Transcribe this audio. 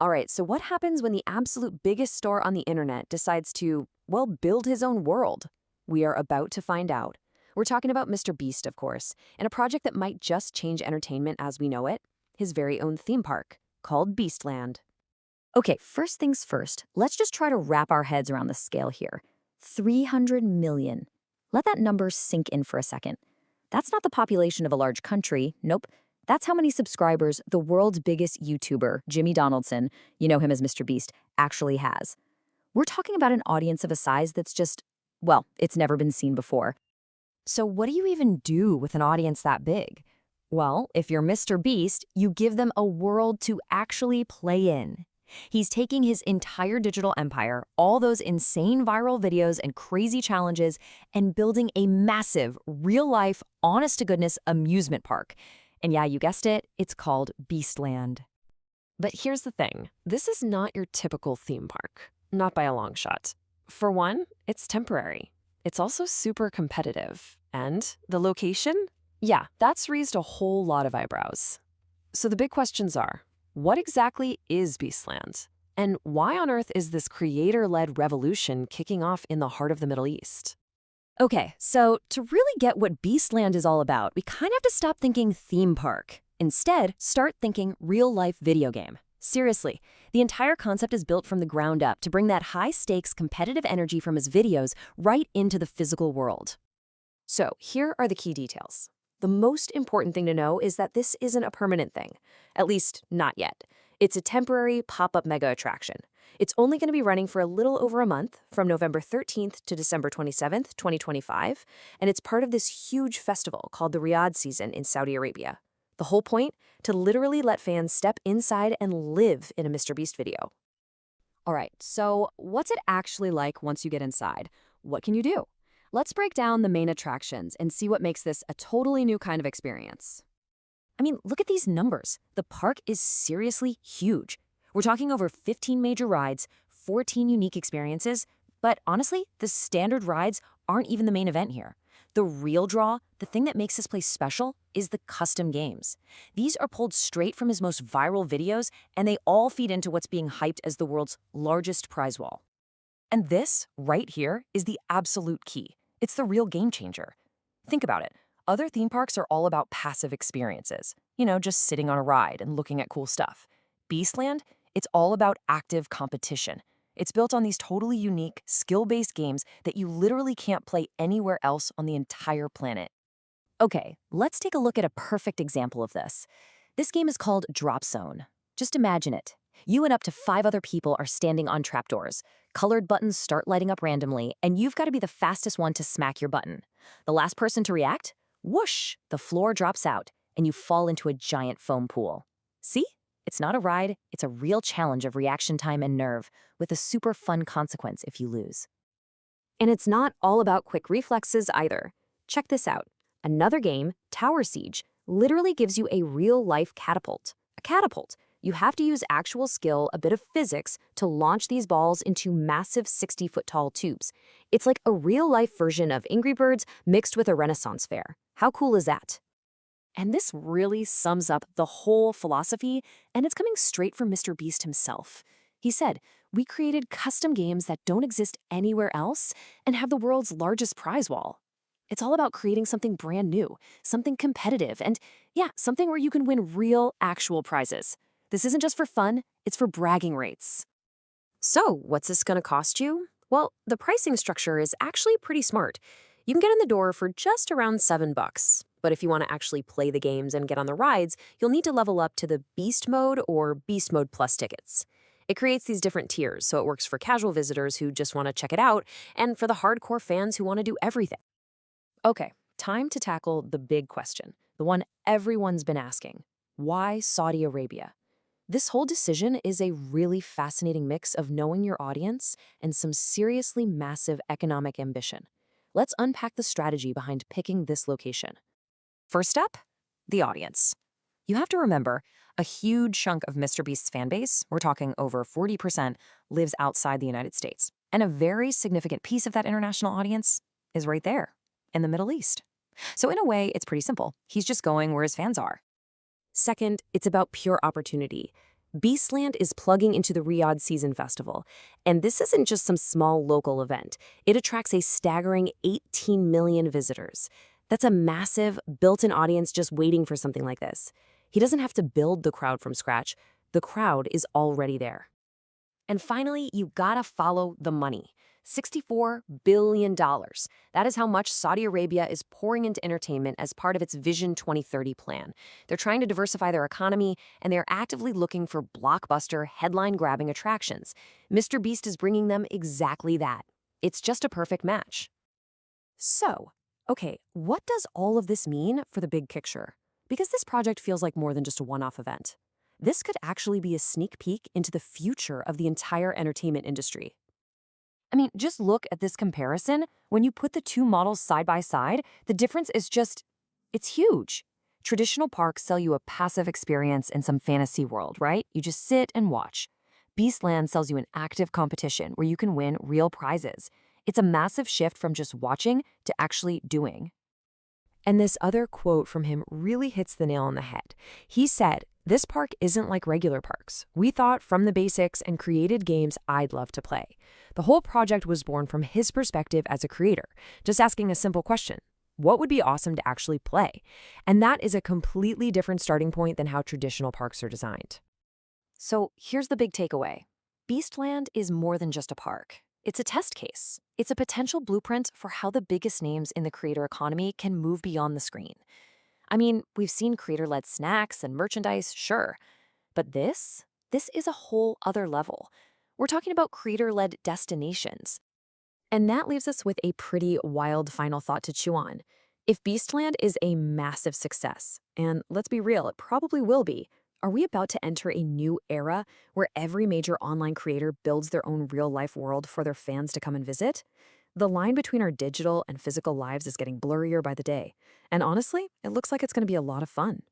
All right, so what happens when the absolute biggest store on the internet decides to, well, build his own world? We are about to find out. We're talking about MrBeast, of course, and a project that might just change entertainment as we know it, his very own theme park, called Beastland. Okay, first things first, let's just try to wrap our heads around the scale here. 300 million. Let that number sink in for a second. That's not the population of a large country, nope. That's how many subscribers the world's biggest YouTuber, Jimmy Donaldson, you know him as MrBeast, actually has. We're talking about an audience of a size that's just, well, it's never been seen before. So what do you even do with an audience that big? Well, if you're MrBeast, you give them a world to actually play in. He's taking his entire digital empire, all those insane viral videos and crazy challenges, and building a massive, real-life, honest-to-goodness amusement park. And yeah, you guessed it, it's called Beastland. But here's the thing, this is not your typical theme park, not by a long shot. For one, it's temporary. It's also super competitive. And the location? Yeah, that's raised a whole lot of eyebrows. So the big questions are, what exactly is Beastland? And why on earth is this creator-led revolution kicking off in the heart of the Middle East? Okay, so to really get what Beastland is all about, we kind of have to stop thinking theme park. Instead, start thinking real-life video game. Seriously, the entire concept is built from the ground up to bring that high-stakes competitive energy from his videos right into the physical world. So here are the key details. The most important thing to know is that this isn't a permanent thing, at least not yet. It's a temporary pop-up mega attraction. It's only going to be running for a little over a month, from November 13th to December 27th, 2025, and it's part of this huge festival called the Riyadh season in Saudi Arabia. The whole point? To literally let fans step inside and live in a MrBeast video. All right, so what's it actually like once you get inside? What can you do? Let's break down the main attractions and see what makes this a totally new kind of experience. I mean, look at these numbers. The park is seriously huge. We're talking over 15 major rides, 14 unique experiences, but honestly, the standard rides aren't even the main event here. The real draw, the thing that makes this place special, is the custom games. These are pulled straight from his most viral videos, and they all feed into what's being hyped as the world's largest prize wall. And this, right here, is the absolute key. It's the real game changer. Think about it. Other theme parks are all about passive experiences. You know, just sitting on a ride and looking at cool stuff. Beastland, it's all about active competition. It's built on these totally unique, skill-based games that you literally can't play anywhere else on the entire planet. Okay, let's take a look at a perfect example of this. This game is called Drop Zone. Just imagine it. You and up to 5 other people are standing on trapdoors. Colored buttons start lighting up randomly, and you've got to be the fastest one to smack your button. The last person to react? Whoosh! The floor drops out, and you fall into a giant foam pool. See? It's not a ride, it's a real challenge of reaction time and nerve, with a super fun consequence if you lose. And it's not all about quick reflexes either. Check this out. Another game, Tower Siege, literally gives you a real-life catapult. A catapult. You have to use actual skill, a bit of physics, to launch these balls into massive 60-foot-tall tubes. It's like a real-life version of Angry Birds mixed with a Renaissance fair. How cool is that? And this really sums up the whole philosophy, and it's coming straight from MrBeast himself. He said, "We created custom games that don't exist anywhere else and have the world's largest prize wall." It's all about creating something brand new, something competitive, and yeah, something where you can win real, actual prizes. This isn't just for fun, it's for bragging rights. So, what's this gonna cost you? Well, the pricing structure is actually pretty smart. You can get in the door for just around $7. But if you want to actually play the games and get on the rides, you'll need to level up to the Beast Mode or Beast Mode Plus tickets. It creates these different tiers, so it works for casual visitors who just want to check it out, and for the hardcore fans who want to do everything. Okay, time to tackle the big question, the one everyone's been asking. Why Saudi Arabia? This whole decision is a really fascinating mix of knowing your audience and some seriously massive economic ambition. Let's unpack the strategy behind picking this location. First up, the audience. You have to remember, a huge chunk of MrBeast's fanbase, we're talking over 40%, lives outside the United States. And a very significant piece of that international audience is right there, in the Middle East. So in a way, it's pretty simple. He's just going where his fans are. Second, it's about pure opportunity. Beastland is plugging into the Riyadh Season Festival, and this isn't just some small local event. It attracts a staggering 18 million visitors. That's a massive, built-in audience just waiting for something like this. He doesn't have to build the crowd from scratch. The crowd is already there. And finally, you gotta follow the money. $64 billion. That is how much Saudi Arabia is pouring into entertainment as part of its Vision 2030 plan. They're trying to diversify their economy, and they're actively looking for blockbuster, headline-grabbing attractions. MrBeast is bringing them exactly that. It's just a perfect match. So, okay, what does all of this mean for the big picture? Because this project feels like more than just a one-off event. This could actually be a sneak peek into the future of the entire entertainment industry. I mean, just look at this comparison. When you put the two models side by side, the difference is it's huge. Traditional parks sell you a passive experience in some fantasy world, right? You just sit and watch. Beastland sells you an active competition where you can win real prizes. It's a massive shift from just watching to actually doing. And this other quote from him really hits the nail on the head. He said, "This park isn't like regular parks. We thought from the basics and created games I'd love to play." The whole project was born from his perspective as a creator, just asking a simple question: what would be awesome to actually play? And that is a completely different starting point than how traditional parks are designed. So here's the big takeaway. Beastland is more than just a park. It's a test case. It's a potential blueprint for how the biggest names in the creator economy can move beyond the screen. I mean, we've seen creator-led snacks and merchandise, sure. But this is a whole other level. We're talking about creator-led destinations. And that leaves us with a pretty wild final thought to chew on. If Beastland is a massive success, and let's be real, it probably will be, are we about to enter a new era where every major online creator builds their own real-life world for their fans to come and visit? The line between our digital and physical lives is getting blurrier by the day. And honestly, it looks like it's going to be a lot of fun.